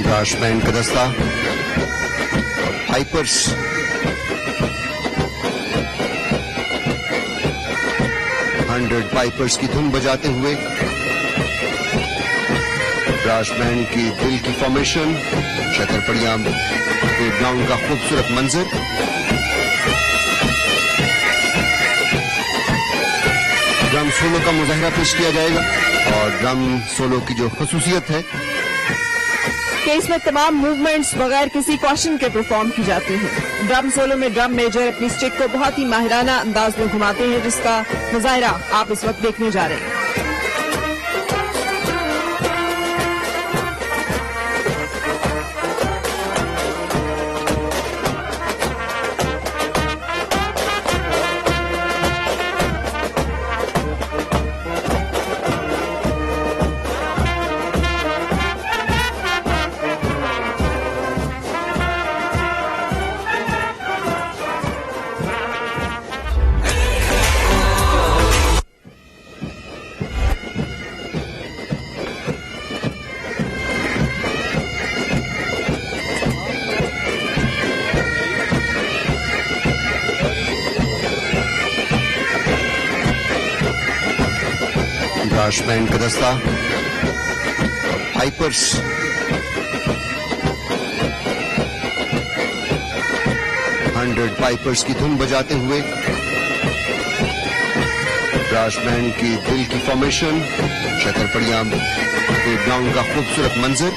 راش band کا دستہ ہائپرس hundred پائپرس کی دھن بجاتے ہوئے راش بینڈ کی دل کی فارمیشن شکر پڑیاں گراؤنڈ کا خوبصورت منظر ڈرم سولو کا مظاہرہ پیش کیا جائے گا اور ڈرم سولو کی جو خصوصیت ہے کہ اس میں تمام موومنٹس بغیر کسی کوشن کے پرفارم کی جاتی ہیں. ڈرم سولو میں ڈرم میجر اپنی اسٹک کو بہت ہی ماہرانہ انداز میں گھماتے ہیں جس کا مظاہرہ آپ اس وقت دیکھنے جا رہے ہیں. راش بینڈ کا دستہ ہائپرس ہنڈریڈ پائپرس کی دھن بجاتے ہوئے راش بینڈ کی دل کی فارمیشن شکر پڑیاں گراؤنڈ کا خوبصورت منظر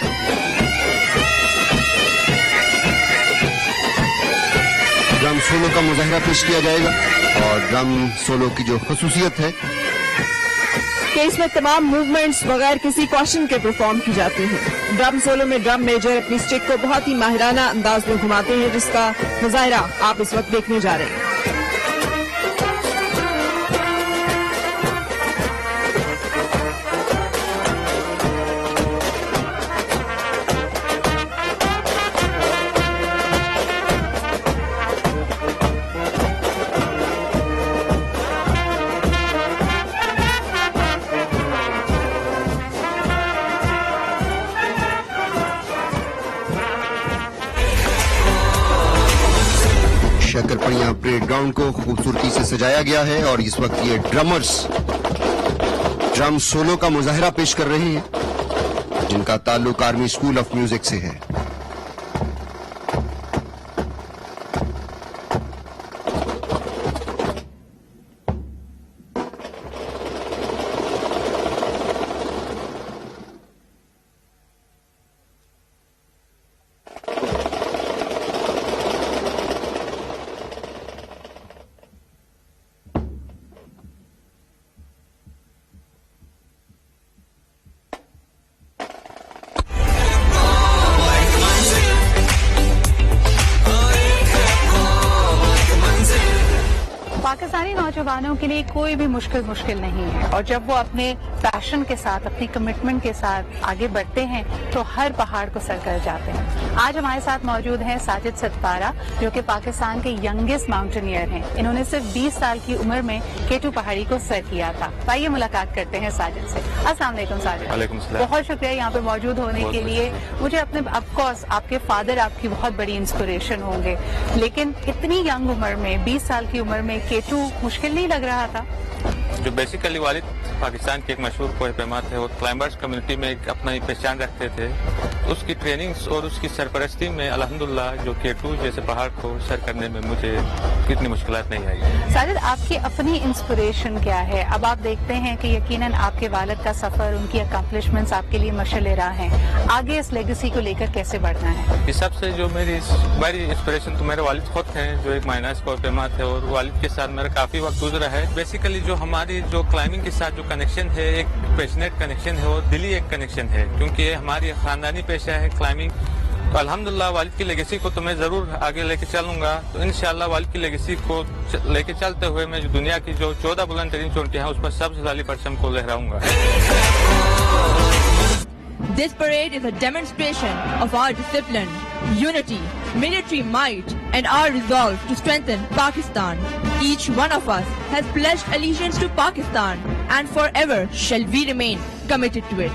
ڈرم سولو کا مظاہرہ پیش کیا جائے گا اور ڈرم سولو کی جو خصوصیت ہے کہ اس میں تمام موومنٹس بغیر کسی کوشن کے پرفارم کی جاتی ہیں. ڈرم سولو میں ڈرم میجر اپنی اسٹک کو بہت ہی ماہرانہ انداز میں گھماتے ہیں جس کا مظاہرہ آپ اس وقت دیکھنے جا رہے ہیں. شکر پڑیاں پریڈ گراؤنڈ کو خوبصورتی سے سجایا گیا ہے اور اس وقت یہ ڈرمرز ڈرم سولو کا مظاہرہ پیش کر رہے ہیں جن کا تعلق آرمی اسکول آف میوزک سے ہے. پاکستانی نوجوانوں کے لیے کوئی بھی مشکل نہیں ہے اور جب وہ اپنے پیشن کے ساتھ اپنی کمٹمنٹ کے ساتھ آگے بڑھتے ہیں تو ہر پہاڑ کو سر کر جاتے ہیں. آج ہمارے ساتھ موجود ہیں ساجد ستپارہ جو کہ پاکستان کے ینگسٹ ماؤنٹینئر ہیں. انہوں نے صرف 20 سال کی عمر میں K2 پہاڑی کو سر کیا تھا. آئیے ملاقات کرتے ہیں ساجد سے. السلام علیکم ساجد. وعلیکم السلام. بہت شکریہ یہاں پہ موجود ہونے کے لیے. مجھے اپنے آف کورس آپ کے فادر آپ کی بہت بڑی انسپریشن ہوں گے لیکن اتنی ینگ عمر میں 20 سال کی عمر میں K2 مشکل نہیں لگ رہا تھا؟ جو بیسیکلی والد پاکستان کے ایک مشہور کوہ پیما تھے اور کلائمبرز کمیونٹی میں ایک اپنا پہچان رکھتے تھے. اس کی ٹریننگز اور اس کی سرپرستی میں الحمدللہ جو K2 جیسے پہاڑ کو سر کرنے میں مجھے کتنی مشکلات نہیں آئی. ساجد آپ کی اپنی انسپریشن کیا ہے؟ اب آپ دیکھتے ہیں کہ یقیناً آپ کے والد کا سفر ان کی اکمپلشمنٹس آپ کے لیے مشعل راہ ہیں. آگے اس لیگیسی کو لے کر کیسے بڑھنا ہے؟ اس سب سے جو میری انسپریشن تو میرے والد خود ہیں جو ایک مائنس کوہ پیما تھے اور والد کے ساتھ میرا کافی وقت گزرا ہے. بیسیکلی جو ہماری جو کلائمبنگ کے ساتھ جو کنیکشن ہے ایک پیشنیٹ کنیکشن ہے اور دلی ایک کنیکشن ہے کیونکہ یہ ہماری خاندانی پیشہ ہے کلائمبنگ. تو الحمدللہ والد کی لیگیسی کو تو میں ضرور آگے لے کے چلوں گا. تو انشاءاللہ والد کی لیگیسی کو لے کے چلتے ہوئے میں جو دنیا کی جو 14 بلند ترین چوٹیاں ہیں اس پر سب سے زیادہ پرچم کو لہراؤں گا. This parade is a demonstration of our discipline, unity, military might, and our resolve to strengthen Pakistan. Each one of us has pledged allegiance to Pakistan and forever shall we remain committed to it.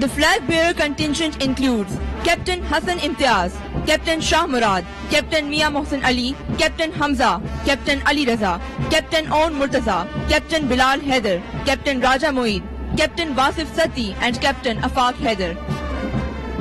The flag bearer contingent includes Captain Hassan Imtiaz, Captain Shah Murad, Captain Mia Mohsen Ali, Captain Hamza, Captain Ali Raza, Captain Aun Murtaza, Captain Bilal Haider, Captain Raja Moeed, Captain Wasif Sati and Captain Afaq Haider.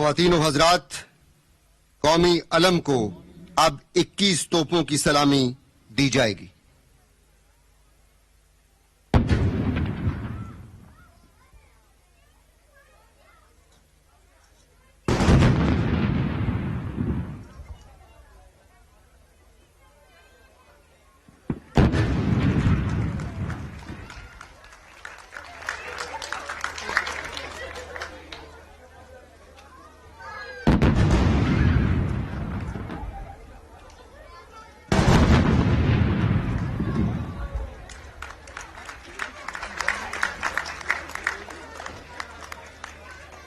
خواتین و حضرات، قومی علم کو اب 21 توپوں کی سلامی دی جائے گی.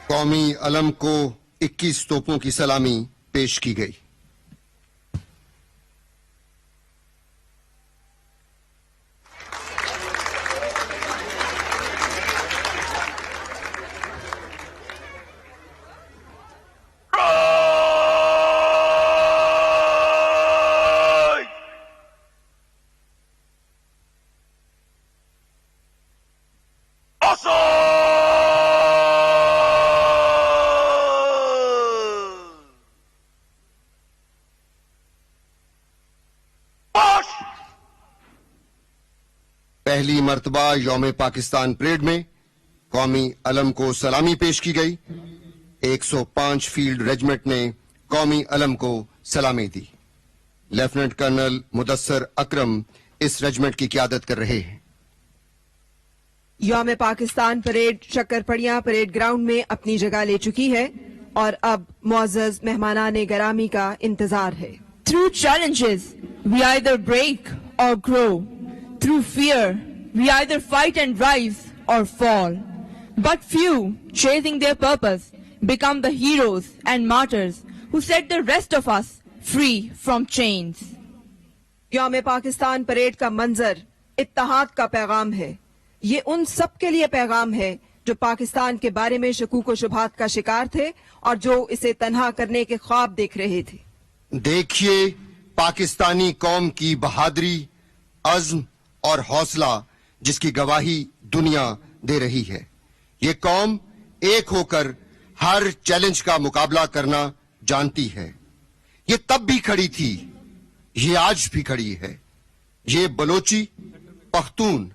قومی علم کو 21 توپوں کی سلامی پیش کی گئی. پہلی مرتبہ یوم پاکستان پریڈ میں قومی علم کو سلامی پیش کی گئی. 105 فیلڈ ریجمنٹ نے قومی علم کو سلامی دی. لیفٹیننٹ کرنل مدثر اکرم اس ریجمنٹ کی قیادت کر رہے ہیں. یوم پاکستان پریڈ شکرپڑیاں پریڈ گراؤنڈ میں اپنی جگہ لے چکی ہے اور اب معزز مہمانان گرامی کا انتظار ہے. Through challenges, we either break or grow. Through fear, we either fight and rise or fall. But few, chasing their purpose, become the heroes and martyrs who set the rest of us free from chains. یوم Pakistan parade کا منظر اتحاد کا پیغام ہے. یہ ان سب کے لیے پیغام ہے جو پاکستان کے بارے میں شکوک و شبہات کا شکار تھے اور جو اسے تنہا کرنے کے خواب دیکھ رہے تھے. دیکھیے پاکستانی قوم کی بہادری، عزم اور حوصلہ جس کی گواہی دنیا دے رہی ہے. یہ قوم ایک ہو کر ہر چیلنج کا مقابلہ کرنا جانتی ہے. یہ تب بھی کھڑی تھی، یہ آج بھی کھڑی ہے. یہ بلوچی، پختون،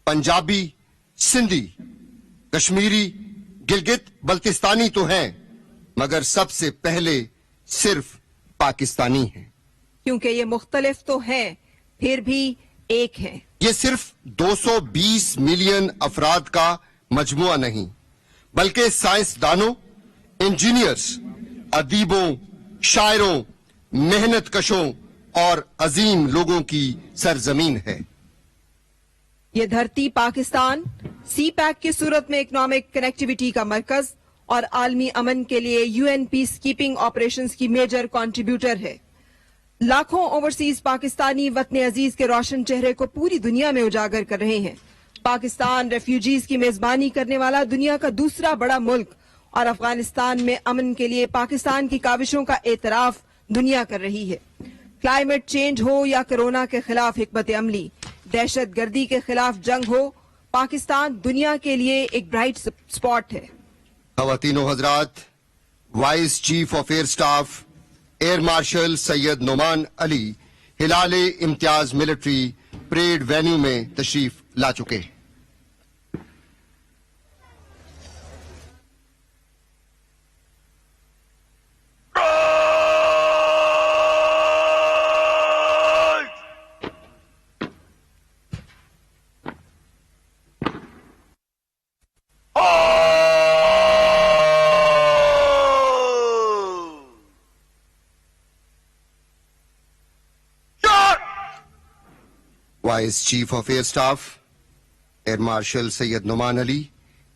پنجابی، سندھی، کشمیری، گلگت بلتستانی تو ہیں، مگر سب سے پہلے صرف پاکستانی ہیں. کیونکہ یہ مختلف تو ہیں پھر بھی ایک ہیں. یہ صرف 220 ملین افراد کا مجموعہ نہیں، بلکہ سائنسدانوں، انجینئرز، ادیبوں، شاعروں، محنت کشوں اور عظیم لوگوں کی سرزمین ہے. یہ دھرتی پاکستان سی پیک کی صورت میں اکنامک کنیکٹیویٹی کا مرکز اور عالمی امن کے لیے UN پیس کیپنگ آپریشنز کی میجر کنٹریبیوٹر ہے. لاکھوں اوورسیز پاکستانی وطن عزیز کے روشن چہرے کو پوری دنیا میں اجاگر کر رہے ہیں. پاکستان ریفیوجیز کی میزبانی کرنے والا دنیا کا دوسرا بڑا ملک اور افغانستان میں امن کے لیے پاکستان کی کاوشوں کا اعتراف دنیا کر رہی ہے. کلائمیٹ چینج ہو یا کرونا کے خلاف حکمت عملی، دہشت گردی کے خلاف جنگ ہو، پاکستان دنیا کے لیے ایک برائٹ سپاٹ ہے. خواتین و حضرات، vice chief of air staff air marshal Syed Nauman Ali Hilal Imtiaz military parade venue میں تشریف لا چکے ہیں. Vice chief of air staff air marshal Syed Nauman Ali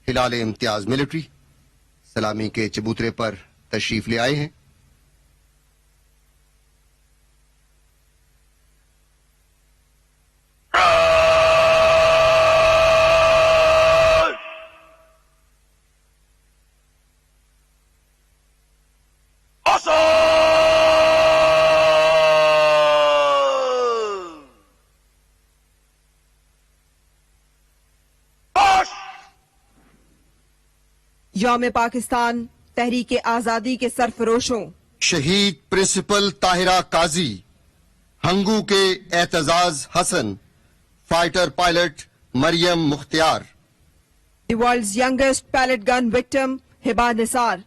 Hilal Imtiaz military سلامی کے چبوترے پر تشریف لے آئے ہیں. یوم پاکستان تحریک آزادی کے سرفروشوں شہید پرنسپل طاہرہ قاضی، ہنگو کے Aitzaz Hasan, fighter pilot Maryam Mukhtar, the world's youngest pellet gun victim Hiba Nisar,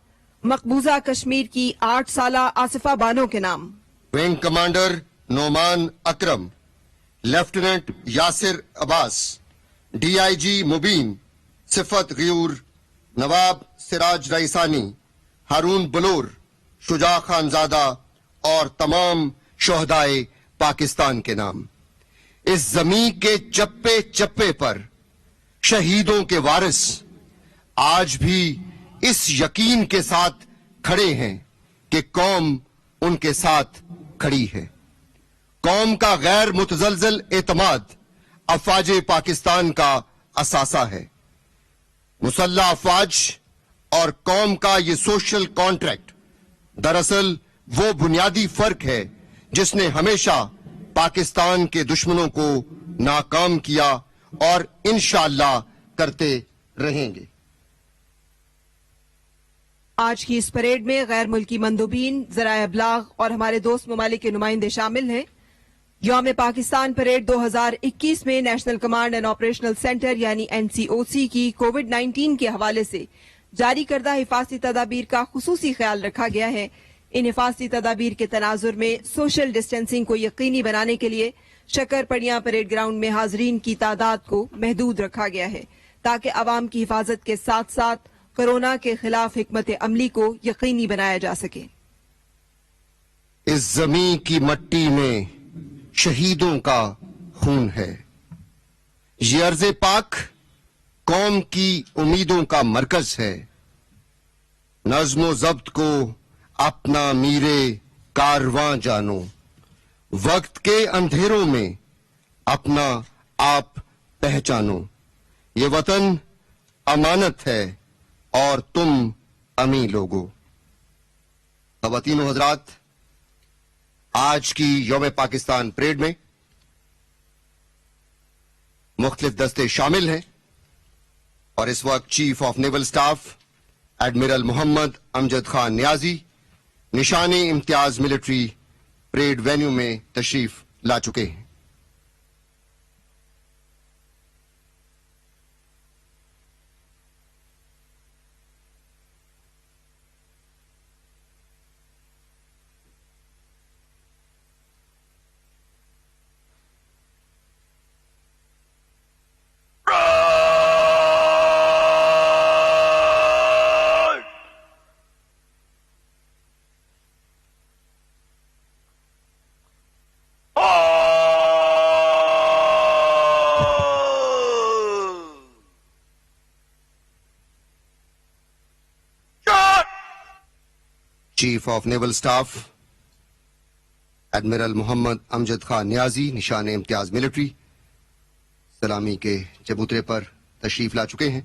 مقبوضہ کشمیر کی 8 سالہ آصفہ بانو کے نام، wing commander Nauman Akram, lieutenant Yasir Abbas, D I G Mubeen صفت غیور، نواب سراج رئیسانی، ہارون بلور، شجاع خانزادہ اور تمام شہدائے پاکستان کے نام۔ اس زمین کے چپے چپے پر شہیدوں کے وارث آج بھی اس یقین کے ساتھ کھڑے ہیں کہ قوم ان کے ساتھ کھڑی ہے۔ قوم کا غیر متزلزل اعتماد افواج پاکستان کا اثاثہ ہے۔ مسلح افواج اور قوم کا یہ سوشل کانٹریکٹ دراصل وہ بنیادی فرق ہے جس نے ہمیشہ پاکستان کے دشمنوں کو ناکام کیا اور انشاءاللہ کرتے رہیں گے۔ آج کی اس پریڈ میں غیر ملکی مندوبین، ذرائع ابلاغ اور ہمارے دوست ممالک کے نمائندے شامل ہیں۔ یوم پاکستان پریڈ 2021 میں national command and operational centre یعنی NCOC کی کووڈ-19 کے حوالے سے جاری کردہ حفاظتی تدابیر کا خصوصی خیال رکھا گیا ہے۔ ان حفاظتی تدابیر کے تناظر میں سوشل ڈسٹینسنگ کو یقینی بنانے کے لیے شکر پڑیاں پریڈ گراؤنڈ میں حاضرین کی تعداد کو محدود رکھا گیا ہے تاکہ عوام کی حفاظت کے ساتھ ساتھ کورونا کے خلاف حکمت عملی کو یقینی بنایا جا سکے۔ اس زمین کی مٹی میں شہیدوں کا خون ہے۔ یہ ارض پاک قوم کی امیدوں کا مرکز ہے۔ نظم و ضبط کو اپنا میرے کارواں جانو، وقت کے اندھیروں میں اپنا آپ پہچانو۔ یہ وطن امانت ہے اور تم امی لوگو۔ خواتین و حضرات، آج کی یوم پاکستان پریڈ میں مختلف دستے شامل ہیں اور اس وقت chief of naval staff admiral Muhammad Amjad Khan Niazi Nishan Imtiaz military parade venue میں تشریف لا چکے ہیں۔ Chief of naval staff admiral Muhammad Amjad Khan Niazi Nishan Imtiaz military سلامی کے چبوترے پر تشریف لا چکے ہیں۔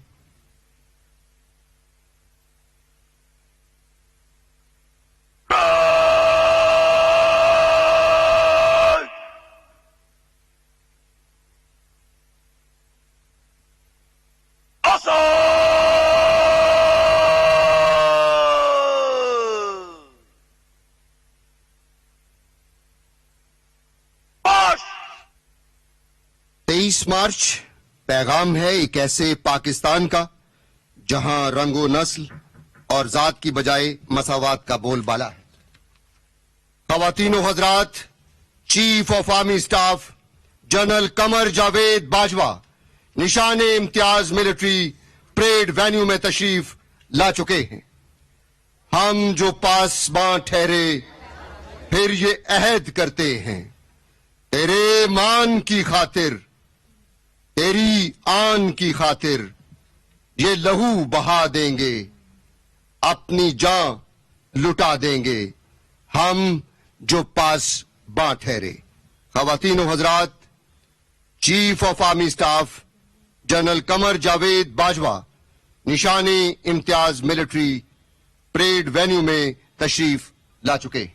مارچ پیغام ہے ایک ایسے پاکستان کا جہاں رنگ و نسل اور ذات کی بجائے مساوات کا بول بالا ہے۔ خواتین و حضرات، chief of army staff general Qamar Javed Bajwa نشان امتیاز ملٹری پریڈ وینیو میں تشریف لا چکے ہیں۔ ہم جو پاسباں ٹھہرے پھر یہ عہد کرتے ہیں، تیرے مان کی خاطر، تیری آن کی خاطر یہ لہو بہا دیں گے، اپنی جان لٹا دیں گے، ہم جو پاس باں ٹھہرے۔ خواتین و حضرات، chief of army staff general Qamar Javed Bajwa نشان امتیاز ملٹری پریڈ وینیو میں تشریف لا چکے۔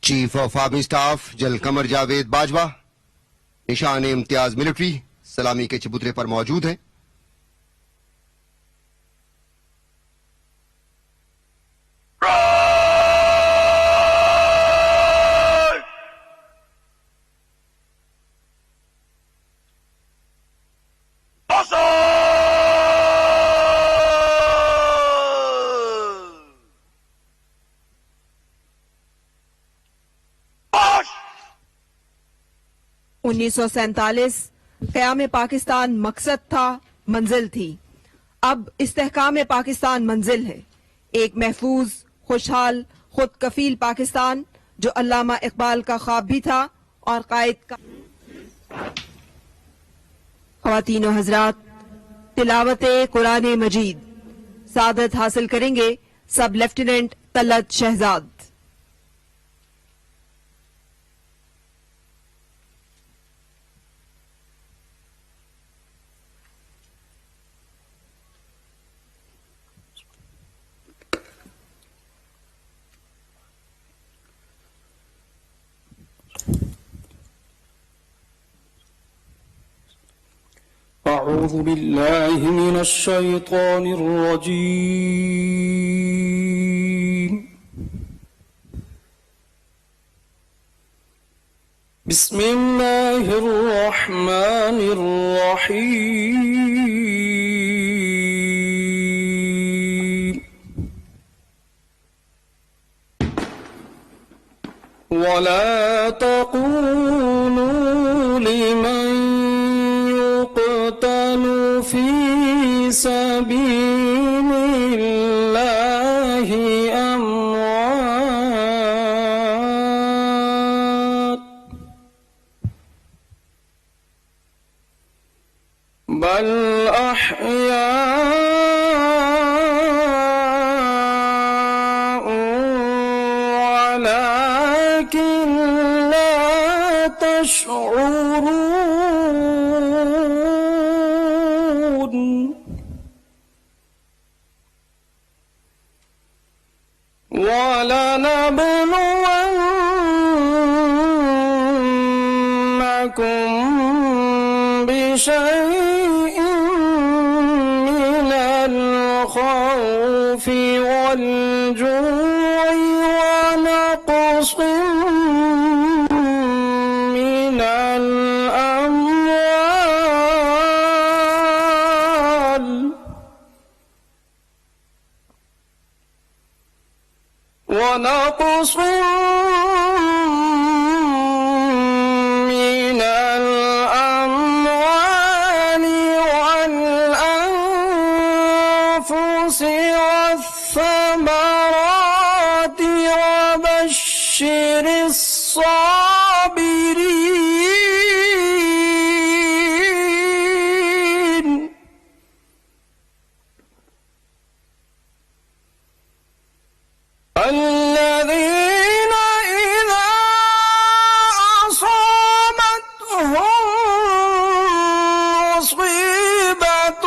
چیف آف آرمی اسٹاف جل قمر جاوید باجوہ نشان امتیاز ملٹری سلامی کے چبوترے پر موجود ہیں. انیس سو 47 قیام پاکستان مقصد تھا، منزل تھی. اب استحکام پاکستان منزل ہے، ایک محفوظ، خوشحال، خود کفیل پاکستان جو علامہ اقبال کا خواب بھی تھا اور قائد کا. خواتین و حضرات، تلاوت قرآن مجید سعادت حاصل کریں گے سب لیفٹیننٹ طلعت شہزاد. أعوذ بالله من الشيطان الرجيم. بسم الله الرحمن الرحيم. ولا تقولوا لمن يقتل في سبيل الله أموات بل أحياء ولكن لا تشعرون. ولنبلونكم بشيء من الخوف والجوع ونقص من الأموال ونقص من الأموال والأنفس والثمرات وبشر الصابرين. الذين إذا أصابتهم مصيبة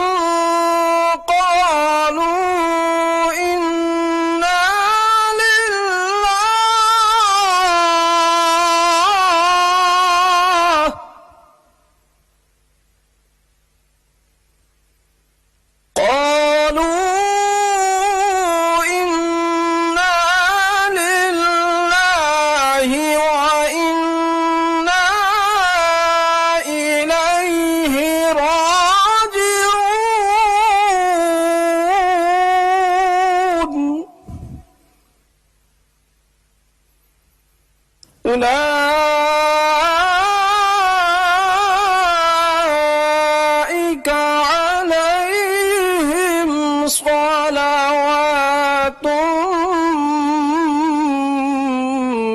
قالوا إنا لله وإنا إليه راجعون. أولئك عليهم صلوات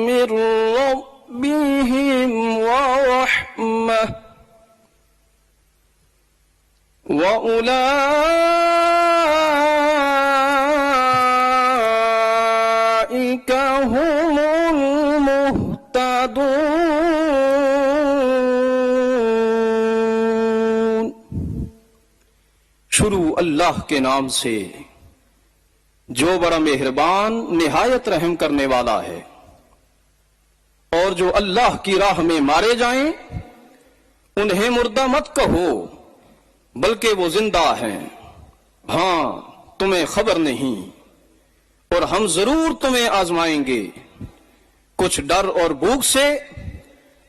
من ربهم ورحمة وأولئك هم المهتدون. شروع اللہ کے نام سے جو بڑا مہربان نہایت رحم کرنے والا ہے. اور جو اللہ کی راہ میں مارے جائیں انہیں مردہ مت کہو بلکہ وہ زندہ ہیں، ہاں تمہیں خبر نہیں، اور ہم ضرور تمہیں آزمائیں گے، کچھ ڈر اور بھوک سے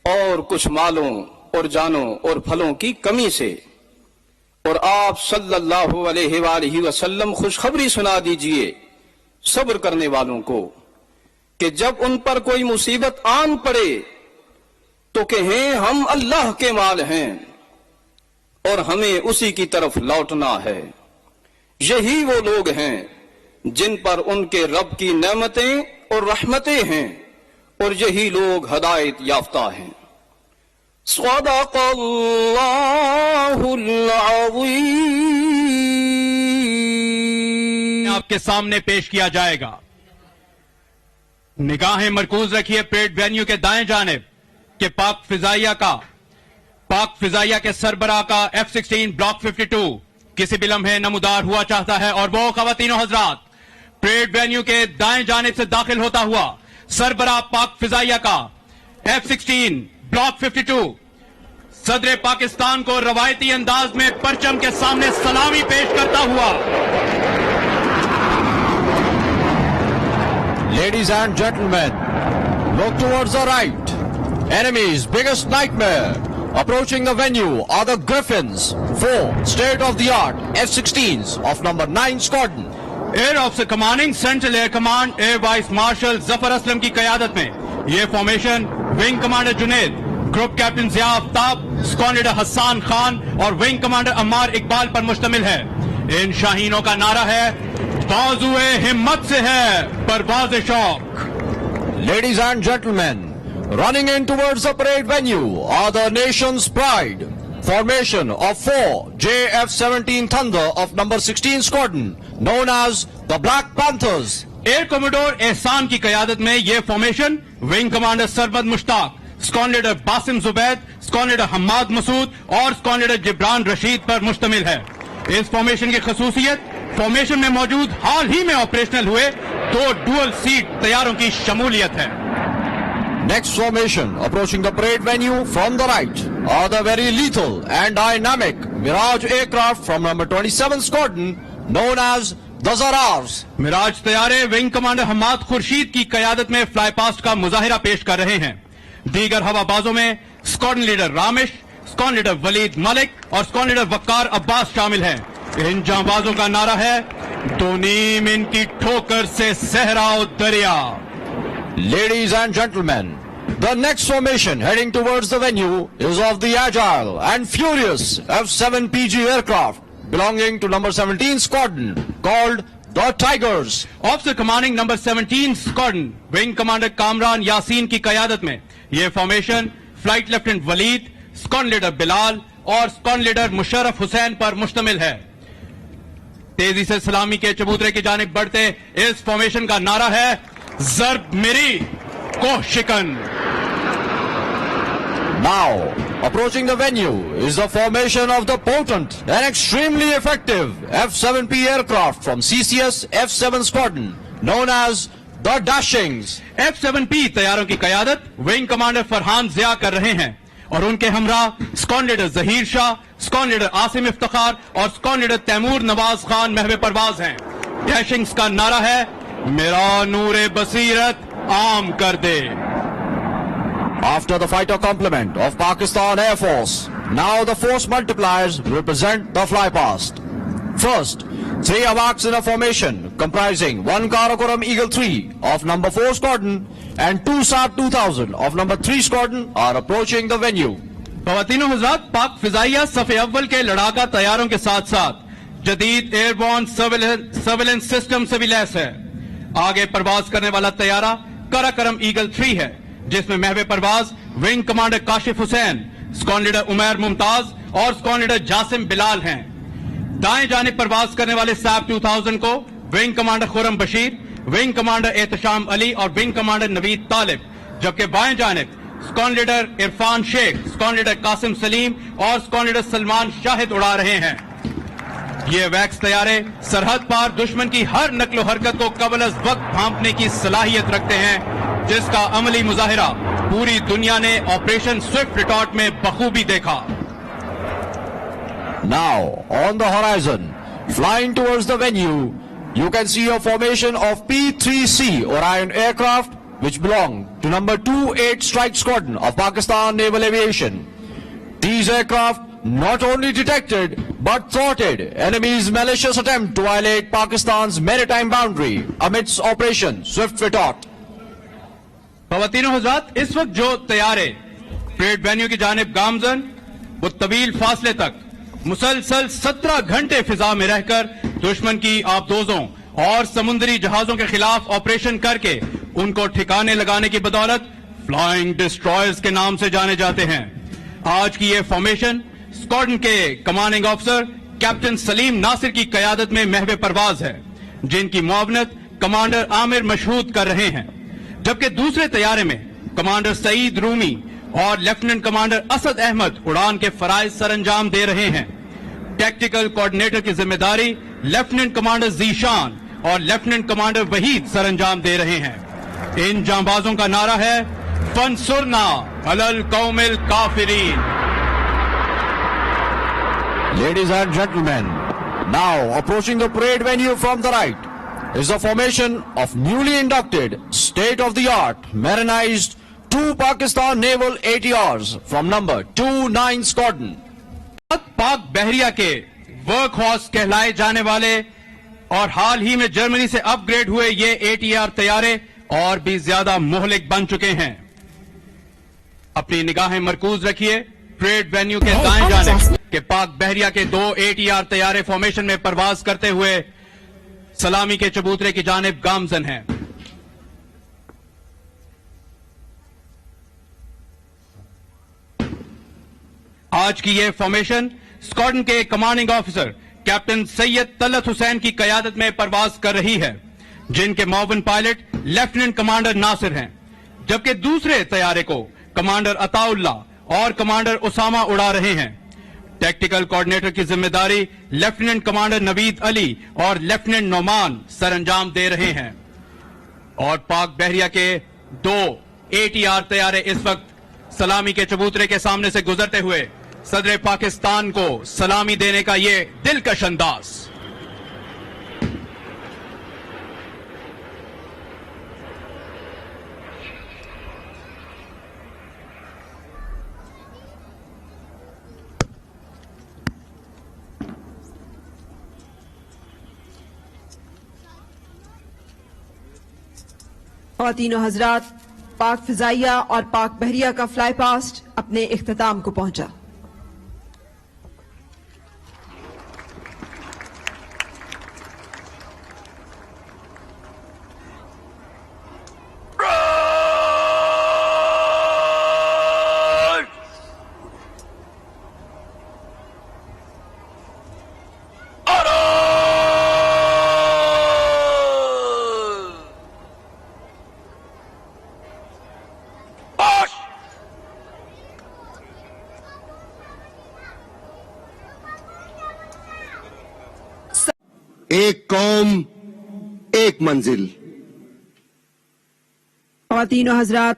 اور کچھ مالوں اور جانوں اور پھلوں کی کمی سے۔ اور آپ صلی اللہ علیہ وآلہ وسلم خوشخبری سنا دیجئے صبر کرنے والوں کو کہ جب ان پر کوئی مصیبت آن پڑے تو کہیں ہم اللہ کے مال ہیں اور ہمیں اسی کی طرف لوٹنا ہے۔ یہی وہ لوگ ہیں جن پر ان کے رب کی نعمتیں اور رحمتیں ہیں، اور یہی لوگ ہدایت یافتہ ہیں۔ صدق اللہ العظیم۔ آپ کے سامنے پیش کیا جائے گا۔ نگاہیں مرکوز رکھیے پریڈ وینیو کے دائیں جانب کہ پاک فضائیہ کے سربراہ کا F-16 بلاک 52 کسی بھی لمحے نمودار ہوا چاہتا ہے، اور وہ خواتین و حضرات پریڈ وینیو کے دائیں جانب سے داخل ہوتا ہوا سربراہ پاک فضائیہ کا F-16 بلاک 52 صدر پاکستان کو روایتی انداز میں پرچم کے سامنے سلامی پیش کرتا ہوا۔ Ladies and gentlemen, look towards the right. Enemy's biggest nightmare. Approaching the venue are the Griffins, 4 state-of-the-art F-16s of number 9 Squadron. Air officer commanding central air command air vice marshal Zafar Aslam کی قیادت میں یہ formation wing commander Junaid, group captain Zia Aftab, squadron leader Hassan Khan اور wing commander Ammar Iqbal پر مشتمل ہے۔ ان شاہینوں کا نعرہ ہے بازوئے ہمت سے ہے پرواز شوق۔ Ladies and gentlemen, running in towards the parade venue are the nation's pride. Formation of 4 JF-17 Thunder of number 16 Squadron, known as the Black Panthers. Air commodore Ehsan کی قیادت میں یہ formation wing commander Sarbat Mushtaq, squadron leader Basim Zubaid, squadron leader Hammad Masood اور squadron leader Jibran Rasheed پر مشتمل ہے۔ اس formation کی خصوصیت فارمیشن میں موجود حال ہی میں آپریشنل ہوئے 2 ڈوئل سیٹ طیاروں کی شمولیت ہے۔ Next formation approaching the parade venue from the right are the very lethal and dynamic Mirage aircraft from number 27 Squadron, known as the Zarars. مراج طیارے ونگ کمانڈر حماد خورشید کی قیادت میں فلائی پاسٹ کا مظاہرہ پیش کر رہے ہیں۔ دیگر ہوا بازوں میں اسکواڈرن لیڈر رامش، اسکواڈرن لیڈر ولید ملک اور اسکواڈرن لیڈر وقار عباس شامل ہیں۔ ان جانبازوں کا نعرہ ہے دو نیم ان کی ٹھوکر سے صحرا و دریا۔ Ladies and gentlemen, the next formation heading towards the venue is of the agile and furious F-7PG aircraft belonging to number 17 Squadron, called the Tigers. Officer commanding number 17 squadron wing commander Kamran Yasin کی قیادت میں یہ formation flight lieutenant ولید، squadron leader بلال اور squadron leader Musharraf حسین پر مشتمل ہے۔ تیزی سے سلامی کے چبوترے کی جانب بڑھتے اس فارمیشن کا نعرہ ہے ضرب میری کوہ شکن۔ Now, approaching the venue is the formation of the potent and extremely effective F-7P aircraft from CCS F-7 Squadron, known as the Dashings. F-7P طیاروں کی قیادت ونگ کمانڈر فرحان ضیاء کر رہے ہیں اور ان کے ہمراہ اسکواڈرن لیڈر ظہیر شاہ، اسکواڈرن لیڈر عاصم افتخار اور squadron leader Timur Nawaz Khan محو پرواز ہیں۔ ڈیشنگز کا نعرہ ہے میرا نور بصیرت عام کر دے۔ After the fighter complement of Pakistan Air Force, now the force multipliers represent the fly past. First, 3 AWACS in a formation comprising 1 Karakoram Eagle 3 of number 4 Squadron and 2 Saab 2000 of number 3 Squadron are approaching the venue. خواتین و حضرات، پاک فضائیہ صف اول کے لڑاکا طیاروں کے ساتھ ساتھ جدید ایئر بورن سرویلنس سسٹم سے بھی لیس ہے۔ آگے پرواز کرنے والا طیارہ کراکرم ایگل 3 ہے، جس میں محو پرواز ونگ کمانڈر کاشف حسین، اسکواڈرن لیڈر عمیر ممتاز اور اسکواڈرن لیڈر جاسم بلال ہیں۔ دائیں جانب پرواز کرنے والے ساب 2000 کو ونگ کمانڈر خرم بشیر، ونگ کمانڈر احتشام علی اور ونگ کمانڈر نوید طالب، جبکہ بائیں جانب اسکواڈرن لیڈر عرفان شیخ، اسکواڈرن لیڈر قاسم سلیم اور اسکواڈرن لیڈر سلمان شاہد اڑا رہے ہیں۔ یہ ویکس طیارے سرحد پار دشمن کی ہر نقل و حرکت کو قبل از وقت بھانپنے کی صلاحیت رکھتے ہیں۔ جس کا عملی مظاہرہ پوری دنیا نے آپریشن سوئفٹ ریٹارٹ میں بخوبی دیکھا. Now, on the horizon, flying towards the venue, you can see a formation of P-3C Orion aircraft which belong to number 28 Strike Squadron of Pakistan Naval Aviation. These aircraft not only detected but thwarted enemy's malicious attempt to violate Pakistan's maritime boundary amidst Operation Swift Retort. خواتین و حضرات، اس وقت جو طیارے parade venue کی جانب گامزن وہ طویل فاصلے تک مسلسل 17 گھنٹے فضا میں رہ کر دشمن کی آبدوزوں اور سمندری جہازوں کے خلاف آپریشن کر کے ان کو ٹھکانے لگانے کی بدولت فلائنگ ڈسٹرائرز کے نام سے جانے جاتے ہیں. آج کی یہ فارمیشن اسکواڈرن کے کمانڈنگ آفیسر کیپٹن سلیم ناصر کی قیادت میں محو پرواز ہے، جن کی معاونت کمانڈر عامر مشہود کر رہے ہیں، جبکہ دوسرے طیارے میں کمانڈر سعید رومی اور لیفٹیننٹ کمانڈر اسد احمد اڑان کے فرائض سر انجام دے رہے ہیں. ٹیکٹیکل کوآرڈینیٹر کی ذمہ داری لیفٹیننٹ کمانڈر ذیشان اور لیفٹیننٹ کمانڈر وحید سر انجام دے رہے ہیں. ان جانبازوں کا نعرہ ہے فانصرنا علی القوم الکافرین. Ladies and gentlemen, now approaching the parade venue from the right is the formation of newly inducted state-of-the-art marinized 2 Pakistan Naval ATRs from number 29 Squadron. پاک بحریہ کے ورک ہارس کہلائے جانے والے اور حال ہی میں جرمنی سے اپ گریڈ ہوئے یہ ATR طیارے اور بھی زیادہ مہلک بن چکے ہیں. اپنی نگاہیں مرکوز رکھیے پریڈ وینیو کے دائیں جانب کہ پاک بحریہ کے 2 ATR طیارے فارمیشن میں پرواز کرتے ہوئے سلامی کے چبوترے کی جانب گامزن ہیں. آج کی یہ فارمیشن اسکواڈرن کے کمانڈنگ آفیسر کیپٹن سید طلعت حسین کی قیادت میں پرواز کر رہی ہے، جن کے معاون پائلٹ لیفٹیننٹ کمانڈر ناصر ہیں، جبکہ دوسرے طیارے کو کمانڈر عطا اللہ اور کمانڈر اسامہ اڑا رہے ہیں. ٹیکٹیکل کوآرڈینیٹر کی ذمہ داری لیفٹیننٹ کمانڈر نوید علی اور لیفٹیننٹ نعمان سر انجام دے رہے ہیں. اور پاک بحریہ کے 2 ATR طیارے اس وقت سلامی کے چبوترے کے سامنے سے گزرتے ہوئے صدر پاکستان کو سلامی دینے کا یہ دلکش انداز. خواتین و حضرات، پاک فضائیہ اور پاک بحریہ کا فلائی پاسٹ اپنے اختتام کو پہنچا. ایک قوم ایک منزل. خواتین و حضرات،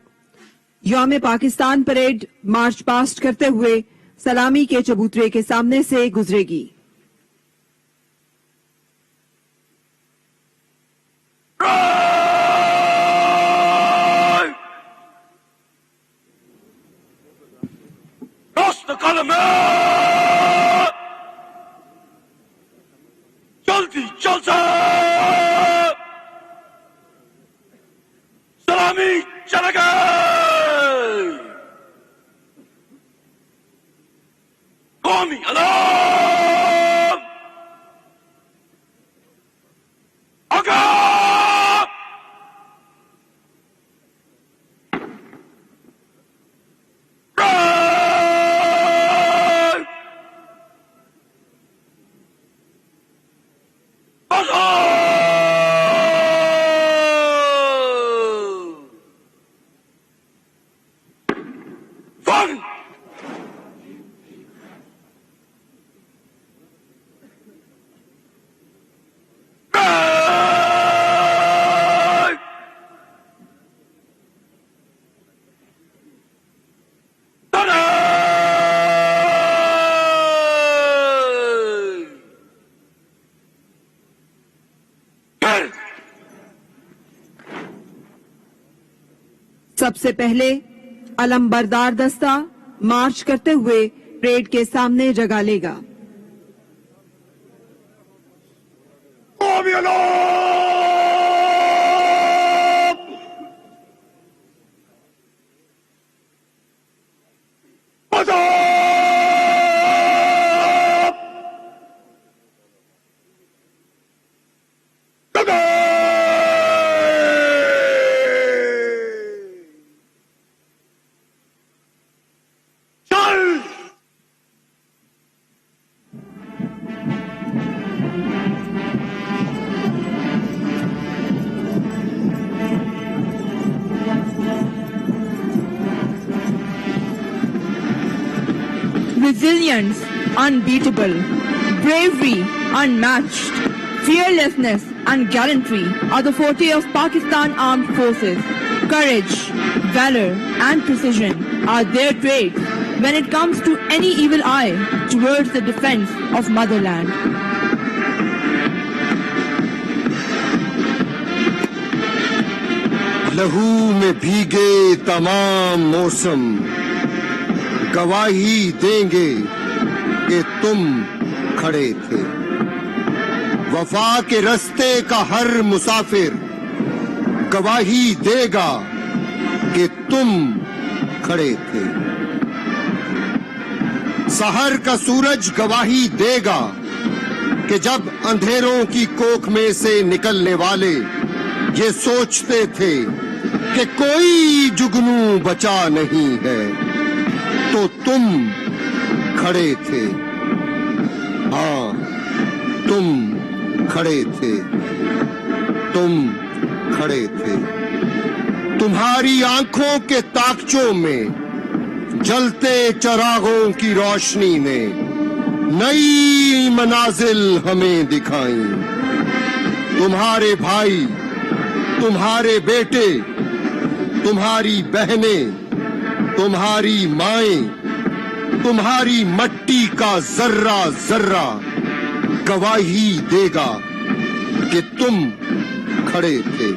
یوم پاکستان پریڈ مارچ پاسٹ کرتے ہوئے سلامی کے چبوترے کے سامنے سے گزرے گی. جلدی چل سلامی چل گئے. قومی علام آگاہ. سب سے پہلے علم بردار دستہ مارچ کرتے ہوئے پریڈ کے سامنے جگہ لے گا. قومی علام عذاب گگے چل Resilience unbeatable, bravery unmatched, fearlessness and gallantry are the forte of Pakistan Armed Forces. Courage, valor and precision are their traits when it comes to any evil eye towards the defense of motherland. لہو میں بھیگے تمام موسم گواہی دیں گے کہ تم کھڑے تھے. وفا کے رستے کا ہر مسافر گواہی دے گا کہ تم کھڑے تھے. سحر کا سورج گواہی دے گا کہ جب اندھیروں کی کوکھ میں سے نکلنے والے یہ سوچتے تھے کہ کوئی جگنو بچا نہیں ہے تو تم کھڑے تھے. ہاں تم کھڑے تھے، تم کھڑے تھے. تمہاری آنکھوں کے تاکچوں میں جلتے چراغوں کی روشنی نے نئی منازل ہمیں دکھائیں. تمہارے بھائی، تمہارے بیٹے، تمہاری بہنیں، تمہاری مائیں، تمہاری مٹی کا ذرہ ذرہ گواہی دے گا کہ تم کھڑے تھے.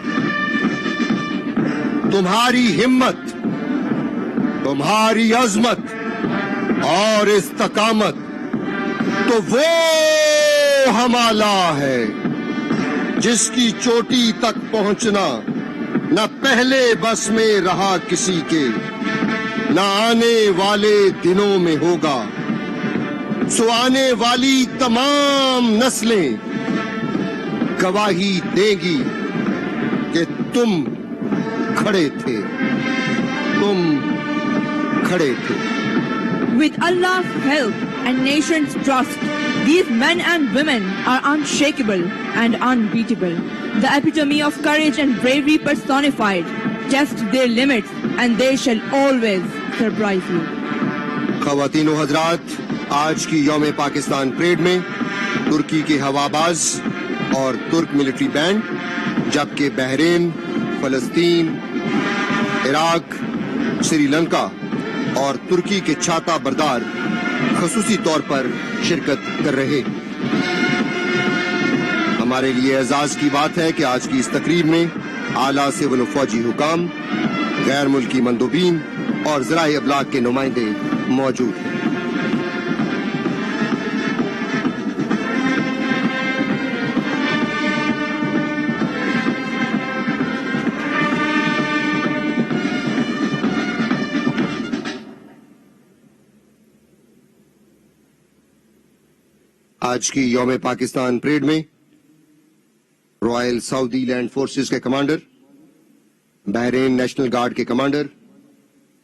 تمہاری ہمت، تمہاری عظمت اور استقامت تو وہ ہمالہ ہے جس کی چوٹی تک پہنچنا نہ پہلے بس میں رہا کسی کے، نہ آنے والے دنوں میں ہوگا. سو آنے والی تمام نسلیں گواہی دیں گی کہ تم کھڑے تھے، تم کھڑے تھے. With Allah's help and nation's trust, these men and women are unshakable and unbeatable. The epitome of courage and bravery personified. Test their limits and they shall always surprise you. خواتین و حضرات، آج کی یوم پاکستان پریڈ میں ترکی کے ہواباز اور ترک ملٹری بینڈ، جبکہ بحرین، فلسطین، عراق، سری لنکا اور ترکی کے چھاتا بردار خصوصی طور پر شرکت کر رہے. ہمارے لیے اعزاز کی بات ہے کہ آج کی اس تقریب میں اعلیٰ سول و فوجی حکام، غیر ملکی مندوبین اور ذرائع ابلاغ کے نمائندے موجود ہیں. آج کی یوم پاکستان پریڈ میں رائل سعودی لینڈ فورسز کے کمانڈر، بحرین نیشنل گارڈ کے کمانڈر،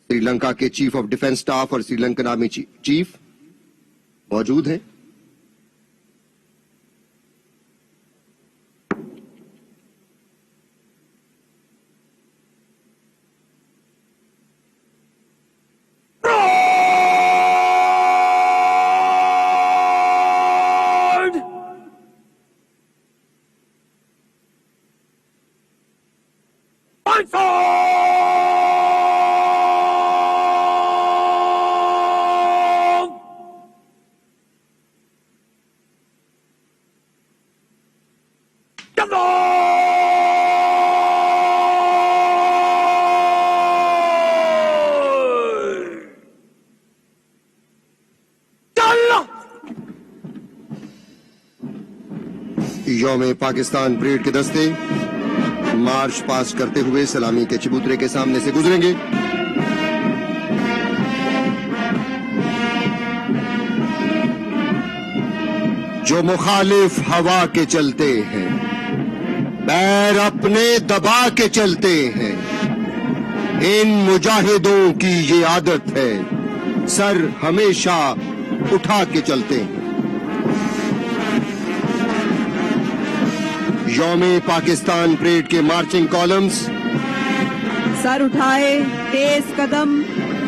سری لنکا کے چیف آف ڈیفنس سٹاف اور سری لنکن آرمی چیف موجود ہیں. یوم پاکستان پریڈ کے دستے مارچ پاس کرتے ہوئے سلامی کے چبوترے کے سامنے سے گزریں گے. جو مخالف ہوا کے چلتے ہیں پیر اپنے دبا کے چلتے ہیں, ان مجاہدوں کی یہ عادت ہے سر ہمیشہ اٹھا کے چلتے ہیں. یوم پاکستان پریڈ کے مارچنگ کالمز. سر اٹھائے تیز قدم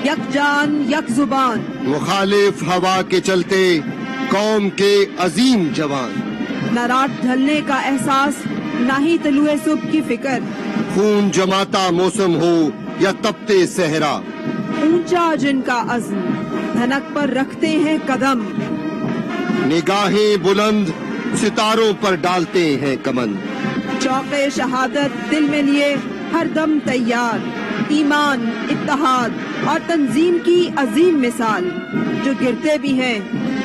یک جان یک زبان, مخالف ہوا کے چلتے قوم کے عظیم جوان, نہ رات ڈھلنے کا احساس نہ ہی طلوع صبح کی فکر, خون جماتا موسم ہو یا تپتے صحرا, اونچا جن کا عزم دھنک پر رکھتے ہیں قدم, نگاہیں بلند ستاروں پر ڈالتے ہیں کمند, شوق شہادت دل میں لیے ہر دم تیار, ایمان اتحاد اور تنظیم کی عظیم مثال, جو گرتے بھی ہیں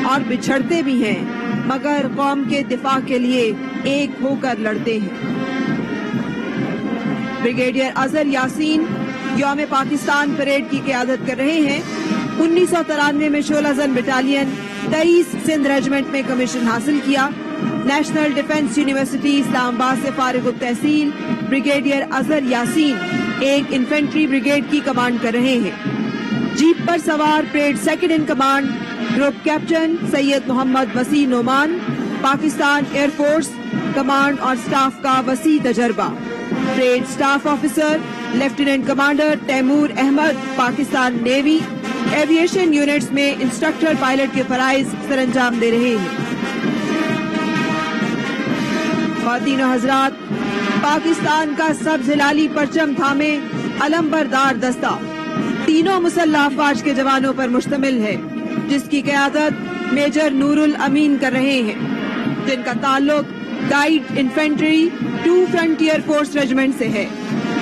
اور بچھڑتے بھی ہیں مگر قوم کے دفاع کے لیے ایک ہو کر لڑتے ہیں. بریگیڈیئر اظہر یاسین یوم پاکستان پریڈ کی قیادت کر رہے ہیں. 1993 میں شعلہ زن بٹالین 23 سندھ ریجمنٹ میں کمیشن حاصل کیا. نیشنل ڈیفنس یونیورسٹی اسلام آباد سے فارغ التحصیل بریگیڈیئر اظہر یاسین ایک انفینٹری بریگیڈ کی کمانڈ کر رہے ہیں. جیپ پر سوار parade second in command group captain Syed Muhammad Wasi Nauman, Pakistan air force command اور سٹاف کا وسیع تجربہ. Parade staff officer lieutenant commander Taimur Ahmad, Pakistan navy aviation units میں انسٹرکٹر پائلٹ کے فرائض سر انجام دے رہے ہیں. خواتین و حضرات, پاکستان کا سبز ہلالی پرچم تھامے علم بردار دستہ تینوں مسلح افواج کے جوانوں پر مشتمل ہے, جس کی قیادت میجر نور الامین کر رہے ہیں, جن کا تعلق guide infantry 2 frontier force regiment سے ہے.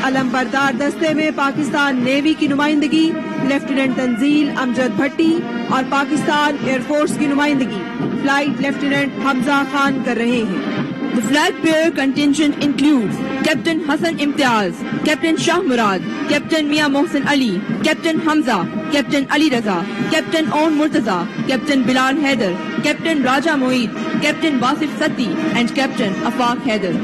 علم بردار دستے میں پاکستان نیوی کی نمائندگی لیفٹیننٹ تنزیل امجد بھٹی اور پاکستان ایئر فورس کی نمائندگی فلائٹ لیفٹیننٹ حمزہ خان کر رہے ہیں. The flag bearer contingent includes Captain Hassan Imtiaz, Captain Shah Murad, Captain Mia Mohsen Ali, Captain Hamza, Captain Ali Raza, Captain Aun Murtaza, Captain Bilal Haider, Captain Raja Moeed, Captain Wasif Satti and Captain Afaq Haider.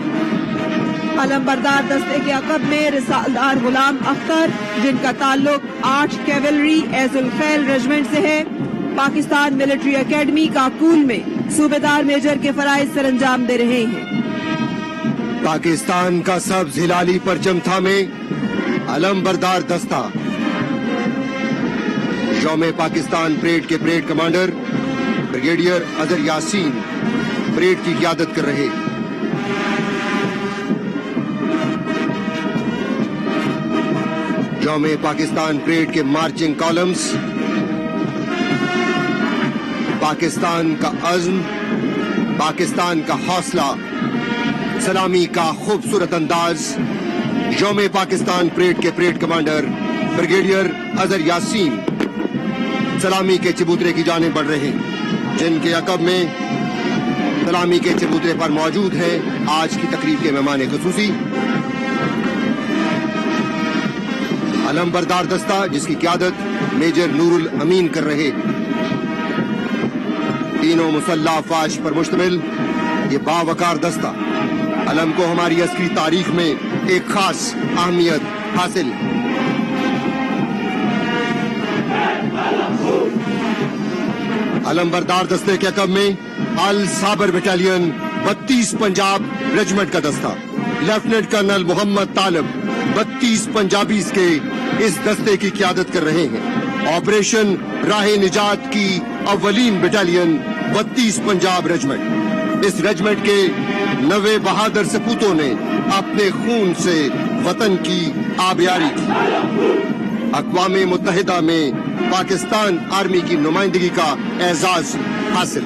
علم بردار دستے کے عقب میں رسالدار غلام اختر, جن کا تعلق 8 cavalry as الخیل regiment سے ہے, پاکستان ملٹری اکیڈمی کاکول میں صوبیدار میجر کے فرائض سر انجام دے رہے ہیں. پاکستان کا سبز ہلالی پرچم تھامے علم بردار دستہ یوم پاکستان پریڈ کے parade commander brigadier Azhar Yasin parade کی قیادت کر رہے. یوم پاکستان پریڈ کے مارچنگ کالمز. پاکستان کا عزم, پاکستان کا حوصلہ, سلامی کا خوبصورت انداز. یوم پاکستان پریڈ کے parade commander brigadier Azhar Yasin سلامی کے چبوترے کی جانب بڑھ رہے, جن کے عقب میں سلامی کے چبوترے پر موجود ہیں آج کی تقریب کے مہمان خصوصی علم بردار دستہ, جس کی قیادت میجر نور الامین کر رہے. تینوں مسلح افواج پر مشتمل یہ باوقار دستہ علم کو ہماری عسکری تاریخ میں ایک خاص اہمیت حاصل. علم بردار دستے کے عقب میں الصابر بٹالین 32 پنجاب ریجمنٹ کا دستہ, لیفٹیننٹ کرنل محمد طالب 32 پنجابیز کے اس دستے کی قیادت کر رہے ہیں. آپریشن راہ نجات کی اولین بٹالین 32 پنجاب ریجمنٹ. اس ریجمنٹ کے 90 بہادر سپوتوں نے اپنے خون سے وطن کی آبیاری کی. اقوام متحدہ میں پاکستان آرمی کی نمائندگی کا اعزاز حاصل.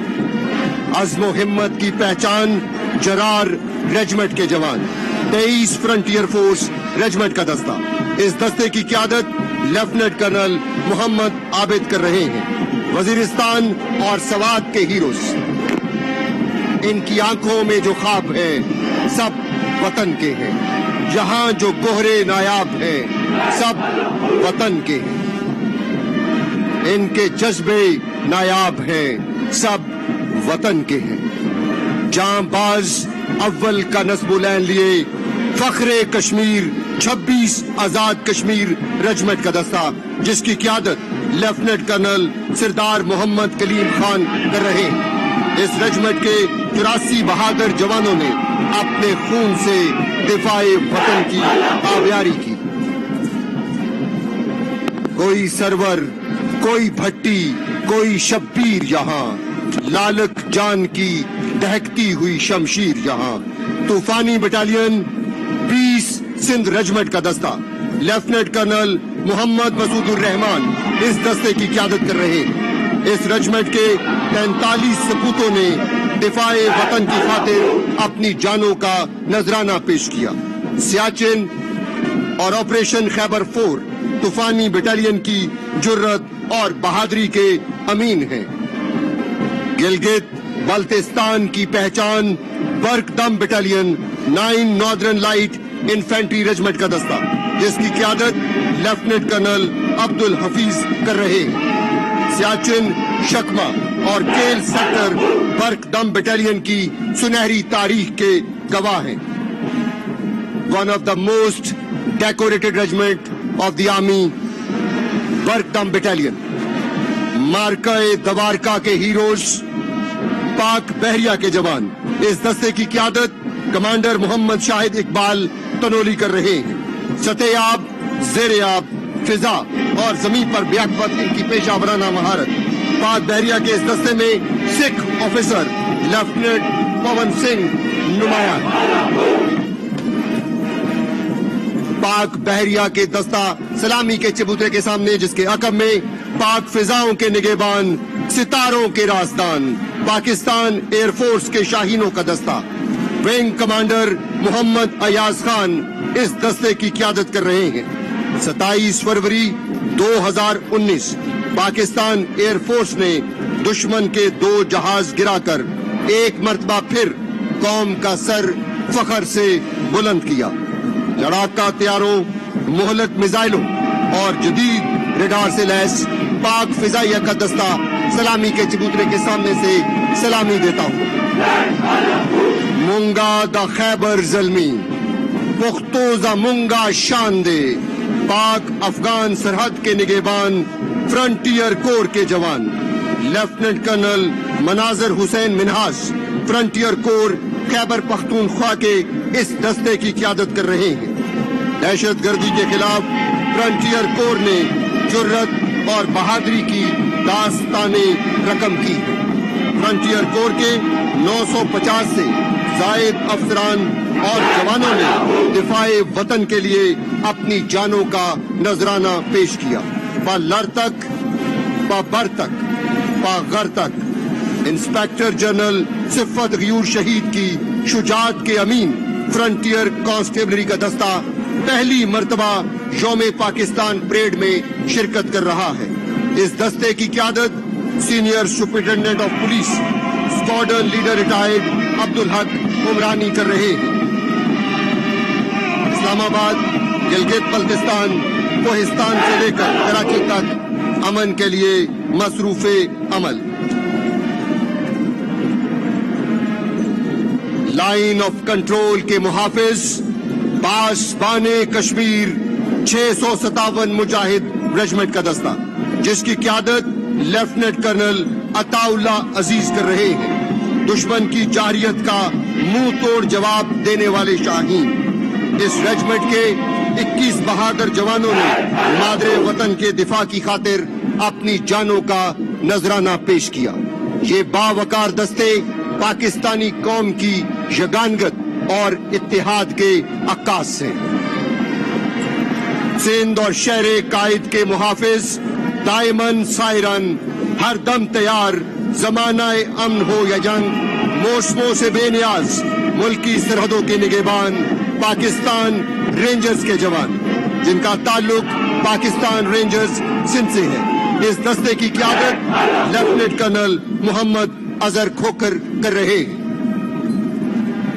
عزم و ہمت کی پہچان جرار ریجمنٹ کے جوان 23 فرنٹیئر فورس ریجمنٹ کا دستہ. اس دستے کی قیادت لیفٹیننٹ کرنل محمد عابد کر رہے ہیں. وزیرستان اور سوات کے ہیروز ان کی آنکھوں میں جو خواب ہیں سب وطن کے ہیں، یہاں جو گوہرے نایاب ہیں سب وطن کے ہیں، ان کے جذبے نایاب ہیں سب وطن کے ہیں۔ جاں باز اول کا نصب العین لیے فخر کشمیر 26 آزاد کشمیر رجمنٹ کا دستہ، جس کی قیادت لیفٹیننٹ کرنل سردار محمد کلیم خان کر رہے ہیں۔ اس رجمنٹ کے 84 بہادر جوانوں نے اپنے خون سے دفاع وطن کی آبیاری کی۔ کوئی سرور، کوئی بھٹی، کوئی شبیر یہاں، لالک جان کی دہکتی ہوئی شمشیر یہاں۔ طوفانی بٹالین 20 سندھ رجمنٹ کا دستہ، لیفٹیننٹ کرنل محمد مسعود الرحمان اس دستے کی قیادت کر رہے ہیں۔ اس رجمنٹ کے 43 سپوتوں نے دفاع وطن کی خاطر اپنی جانوں کا نذرانہ پیش کیا۔ سیاچن اور آپریشن خیبر 4 طوفانی بٹالین کی جرت اور بہادری کے امین ہیں۔ گلگت بلتستان کی پہچان برک دم battalion 9 northern light infantry regiment کا دستہ، جس کی قیادت لیفٹیننٹ کرنل عبد الحفیظ کر رہے ہیں۔ سیاچن، شکما اور کیل سیکٹر برک دم بٹالین کی سنہری تاریخ کے گواہ ہیں۔ One of the most decorated regiment of the army, برک دم بٹالین۔ مارکہ دوارکا کے ہیروز، پاک بحریہ کے جوان، اس دستے کی قیادت کمانڈر محمد شاہد اقبال تنولی کر رہے ہیں۔ سطح آب، زیر آب، فضا اور زمین پر بیک وقت ان کی پیشہ ورانہ مہارت۔ پاک بحریہ کے اس دستے میں سکھ آفیسر لیفٹیننٹ پون سنگھ نمایاں ہیں۔ پاک بحریہ کے دستہ سلامی کے چبوترے کے سامنے، جس کے عقب میں پاک فضاؤں کے نگہبان، ستاروں کے رازدان، پاکستان ایئر فورس کے شاہینوں کا دستہ۔ ونگ کمانڈر محمد ایاز خان اس دستے کی قیادت کر رہے ہیں۔ 27 فروری 2019 پاکستان ایئر فورس نے دشمن کے 2 جہاز گرا کر ایک مرتبہ پھر قوم کا سر فخر سے بلند کیا۔ لڑاکا طیاروں، مہلک میزائلوں اور جدید ریڈار سے لیس پاک فضائیہ کا دستہ سلامی کے چبوترے کے سامنے سے سلامی دیتا ہوں۔ مونگا دا خیبر زلمی، پختوزہ مونگا شان دے، پاک افغان سرحد کے نگہبان، فرنٹیئر کور کے جوان۔ لیفٹیننٹ کرنل مناظر حسین منہاس فرنٹیئر کور خیبر پختونخوا کے اس دستے کی قیادت کر رہے ہیں۔ دہشت گردی کے خلاف فرنٹیئر کور نے جرت اور بہادری کی داستانیں رقم کی ہے۔ فرنٹیئر کور کے 950 سے زائد افسران اور جوانوں نے دفاع وطن کے لیے اپنی جانوں کا نذرانہ پیش کیا۔ پا لڑ تک، پا بر تک، پا غر تک۔ انسپیکٹر جنرل صفت غیور شہید کی شجاعت کے امین فرنٹیئر کانسٹیبلری کا دستہ پہلی مرتبہ یوم پاکستان پریڈ میں شرکت کر رہا ہے۔ اس دستے کی قیادت senior superintendent of police squadron leader retired Abdulhaq Umrani کر رہے ہیں۔ اسلام آباد، گلگت بلتستان، کوہستان سے لے کر کراچی تک امن کے لیے مصروف عمل۔ لائن آف کنٹرول کے محافظ پاسبان کشمیر 657 مجاہد رجمنٹ کا دستہ، جس کی قیادت لیفٹیننٹ کرنل عطا اللہ عزیز کر رہے ہیں۔ دشمن کی جارحیت کا منہ توڑ جواب دینے والے شاہین۔ اس رجمنٹ کے 21 بہادر جوانوں نے مادر وطن کے دفاع کی خاطر اپنی جانوں کا نذرانہ پیش کیا۔ یہ باوقار دستے پاکستانی قوم کی یگانگت اور اتحاد کے عکاس ہیں۔ سندھ اور شہر قائد کے محافظ دائمن سائرن، ہر دم تیار، زمانہ امن ہو یا جنگ، موسموں سے بے نیاز، ملکی سرحدوں کے نگہبان، پاکستان رینجرز کے جوان، جن کا تعلق پاکستان رینجرز سندھ سے ہے۔ اس دستے کی قیادت لیفٹیننٹ کرنل محمد اظہر کھوکھر کر رہے ہیں۔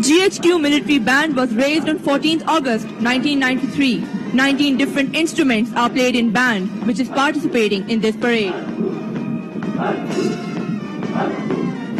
GHQ military band was raised on 14th August 1993. 19 different instruments are played in band, which is participating in this parade.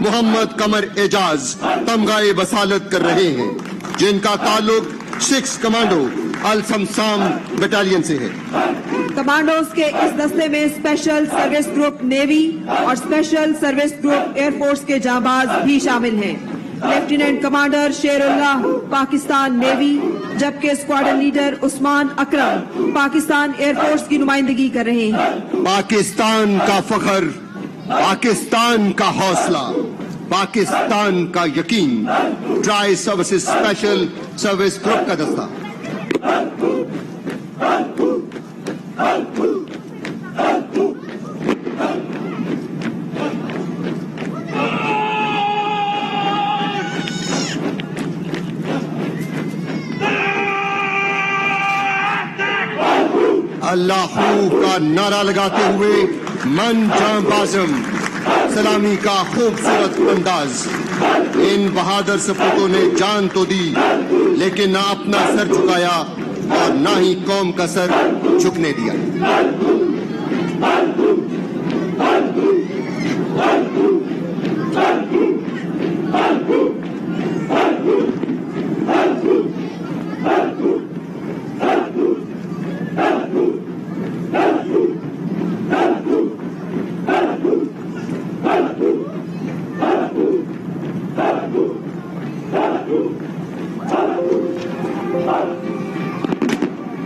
محمد قمر اعجاز تمغہ بصالت کر رہے ہیں، جن کا تعلق 6 کمانڈو السمسام بٹالین سے ہے۔ کمانڈوز کے اس دستے میں اسپیشل سروس گروپ نیوی اور special service group air force کے جانباز بھی شامل ہیں۔ لیفٹیننٹ کمانڈر شیر اللہ پاکستان نیوی، جبکہ اسکواڈن لیڈر عثمان اکرم پاکستان ایئر فورس کی نمائندگی کر رہے ہیں۔ پاکستان کا فخر، پاکستان کا حوصلہ، پاکستان کا یقین، try services special service group کا دستہ۔ اللہ کا نعرہ لگاتے ہوئے من جاں بازم سلامی کا خوبصورت انداز۔ ان بہادر سپوتوں نے جان تو دی، لیکن نہ اپنا سر جھکایا اور نہ ہی قوم کا سر جھکنے دیا۔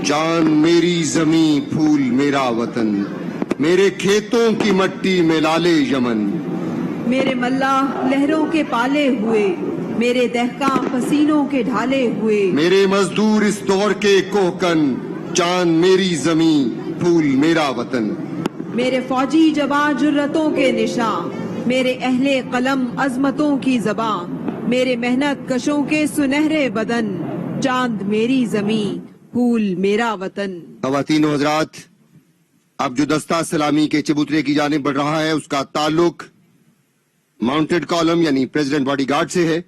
جان میری زمیں پھول میرا وطن، میرے کھیتوں کی مٹی میں لالے یمن، میرے ملاح لہروں کے پالے ہوئے، میرے دہقاں پسینوں کے ڈھالے ہوئے، میرے مزدور اس دور کے کوہکن، جان میری زمیں پھول میرا وطن، میرے فوجی جواں جرتوں کے نشاں، میرے اہل قلم عظمتوں کی زباں، میرے محنت کشوں کے سنہرے بدن، چاند میری زمیں پھول میرا وطن۔ خواتین و حضرات، اب جو دستہ سلامی کے چبوترے کی جانب بڑھ رہا ہے، اس کا تعلق ماؤنٹڈ کالم یعنی پریزیڈنٹ باڈی گارڈ سے ہے۔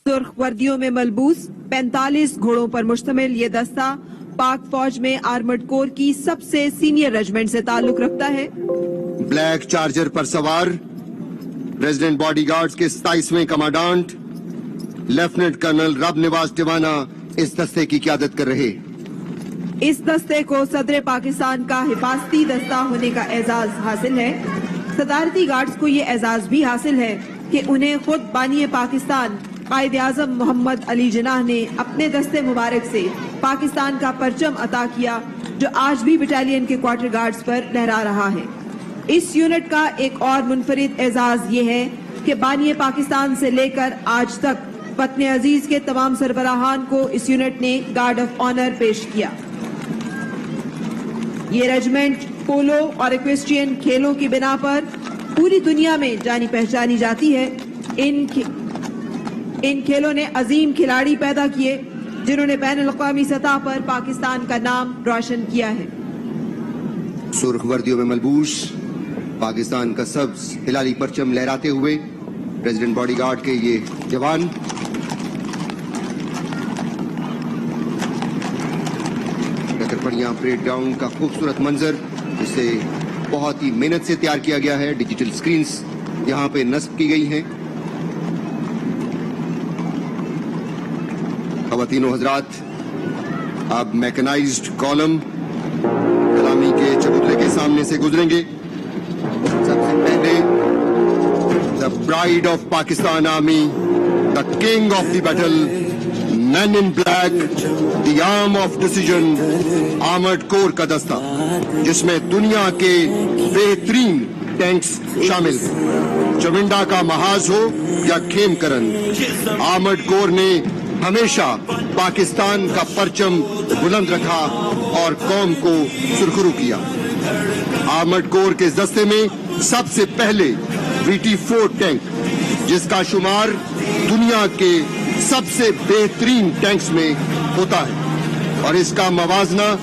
سرخ وردیوں میں ملبوس 45 گھوڑوں پر مشتمل یہ دستہ پاک فوج میں آرمڈ کور کی سب سے سینئر رجمنٹ سے تعلق رکھتا ہے۔ بلیک چارجر پر سوار پریزیڈنٹ باڈی گارڈز کے 27ویں کمانڈانٹ لیفٹیننٹ کرنل رب نواز ٹیوانا اس دستے کی قیادت کر رہے۔ اس دستے کو صدر پاکستان کا حفاظتی دستہ ہونے کا اعزاز حاصل ہے۔ صدارتی گارڈز کو یہ اعزاز بھی حاصل ہے کہ انہیں خود بانی پاکستان قائد اعظم محمد علی جناح نے اپنے دستے مبارک سے پاکستان کا پرچم عطا کیا، جو آج بھی بٹالین کے کوارٹر گارڈز پر لہرا رہا ہے۔ اس یونٹ کا ایک اور منفرد اعزاز یہ ہے کہ بانی پاکستان سے لے کر آج تک وطن عزیز کے تمام سربراہان کو اس یونٹ نے گارڈ آف آنر پیش کیا۔ یہ رجمنٹ پولو اور ایکویسٹرین کھیلوں کی بنا پر پوری دنیا میں جانی پہچانی جاتی ہے۔ ان کھیلوں نے عظیم کھلاڑی پیدا کیے، جنہوں نے بین الاقوامی سطح پر پاکستان کا نام روشن کیا ہے۔ سرخ وردیوں میں ملبوس پاکستان کا سبز ہلالی پرچم لہراتے ہوئے پریزیڈنٹ باڈی گارڈ کے یہ جوان پڑیاں پریڈ گراؤنڈ کا خوبصورت منظر، جسے بہت ہی محنت سے تیار کیا گیا ہے۔ ڈیجیٹل سکرینز یہاں پہ نصب کی گئی ہیں۔ خواتین و حضرات، اب میکنائزڈ کالم سلامی کے چبوترے کے سامنے سے گزریں گے۔ سب سے پہلے the pride of Pakistan Army, the king of the battle, men in black, the arm of decision, armored corps کا دستہ، جس میں دنیا کے بہترین ٹینکس شامل ہیں، چونڈا کا محاذ ہو یا کھیم کرن، آرمڈ کور نے ہمیشہ پاکستان کا پرچم بلند رکھا اور قوم کو سرخرو کیا۔ آرمڈ کور کے دستے میں سب سے پہلے VT-4 ٹینک، جس کا شمار دنیا کے سب سے بہترین ٹینکس میں ہوتا ہے، اور اس کا موازنہ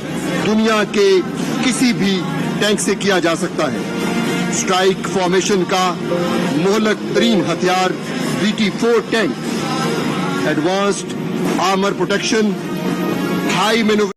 دنیا کے کسی بھی ٹینک سے کیا جا سکتا ہے۔ اسٹرائک فارمیشن کا مہلک ترین ہتھیار VT-4 tank, advanced armour protection, high مینو